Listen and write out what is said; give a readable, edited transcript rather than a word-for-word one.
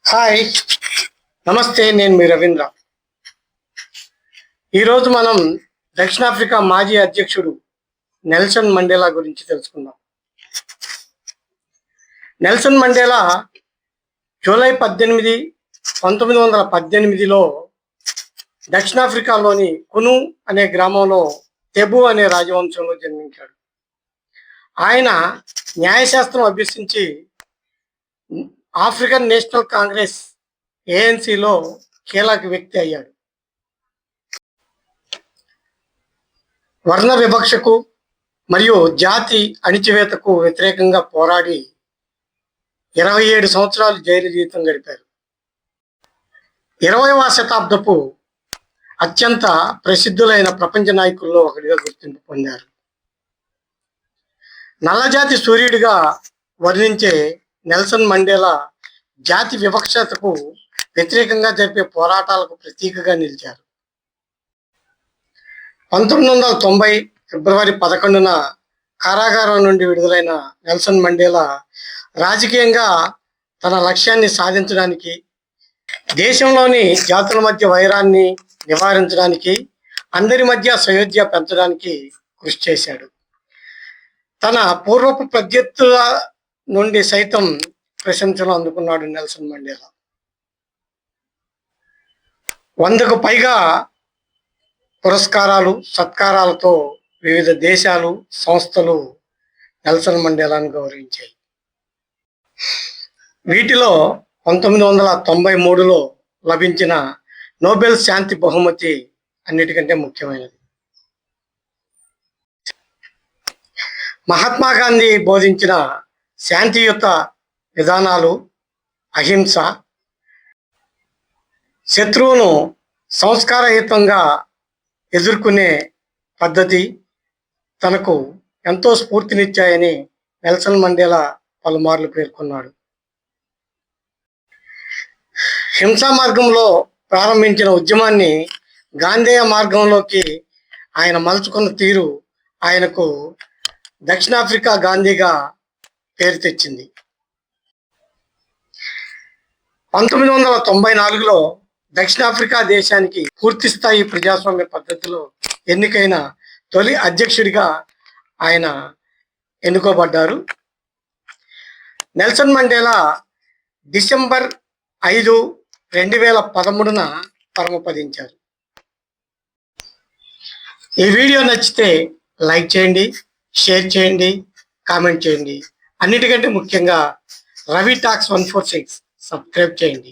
Hi, నమస్తే. నేను మీ రవీంద్ర. ఈరోజు మనం దక్షిణాఫ్రికా మాజీ అధ్యక్షుడు నెల్సన్ మండేలా గురించి తెలుసుకుందాం. నెల్సన్ మండేలా జూలై 18, 1918లో దక్షిణాఫ్రికాలోని కును అనే గ్రామంలో తెబు అనే రాజవంశంలో జన్మించాడు. ఆయన న్యాయశాస్త్రం అభ్యసించి ఆఫ్రికన్ నేషనల్ కాంగ్రెస్ ఏఎన్సిలో కీలక వ్యక్తి అయ్యాడు. వర్ణ వివక్షకు మరియు జాతి అణిచివేతకు వ్యతిరేకంగా పోరాడి 27 సంవత్సరాలు జైలు జీవితం గడిపారు. 20వ శతాబ్దపు అత్యంత ప్రసిద్ధులైన ప్రపంచ నాయకుల్లో ఒకటిగా గుర్తింపు పొందారు. నల్లజాతి సూర్యుడిగా వర్ణించే నెల్సన్ మండేలా జాతి వివక్షతకు వ్యతిరేకంగా జరిపే పోరాటాలకు ప్రతీకగా నిలిచారు. 1990 ఫిబ్రవరి 11న కారాగారం నుండి విడుదలైన నెల్సన్ మండేలా రాజకీయంగా తన లక్ష్యాన్ని సాధించడానికి, దేశంలోని జాతుల మధ్య వైరాన్ని నివారించడానికి, అందరి మధ్య సయోధ్య పెంచడానికి కృషి చేశాడు. తన పూర్వపు ప్రత్యర్థుల నుండి సైతం ప్రశంసలు అందుకున్నాడు నెల్సన్ మండేలా. 100కు పైగా పురస్కారాలు, సత్కారాలతో వివిధ దేశాలు, సంస్థలు నెల్సన్ మండేలాను గౌరవించాయి. వీటిలో 1993లో లభించిన నోబెల్ శాంతి బహుమతి అన్నిటికంటే ముఖ్యమైనది. మహాత్మా గాంధీ బోధించిన శాంతియుత విధానాలు, అహింస, శత్రువును సంస్కారయుతంగా ఎదుర్కొనే పద్ధతి తనకు ఎంతో స్ఫూర్తినిచ్చాయని నెల్సన్ మండేలా పలుమార్లు పేర్కొన్నాడు. హింసా మార్గంలో ప్రారంభించిన ఉద్యమాన్ని గాంధేయ మార్గంలోకి ఆయన మలుచుకున్న తీరు ఆయనకు దక్షిణాఫ్రికా గాంధీగా పేరు తెచ్చింది. 1994లో దక్షిణాఫ్రికా దేశానికి పూర్తిస్థాయి ప్రజాస్వామ్య పద్ధతిలో ఎన్నికైన తొలి అధ్యక్షుడిగా ఆయన ఎన్నుకోబడ్డారు. నెల్సన్ మండేలా డిసెంబర్ 5, 2013న పరమపదించారు. ఈ వీడియో నచ్చితే లైక్ చేయండి, షేర్ చేయండి, కామెంట్ చేయండి. అన్నిటికంటే ముఖ్యంగా రవి టాక్స్ 146 సబ్స్క్రైబ్ చేయండి.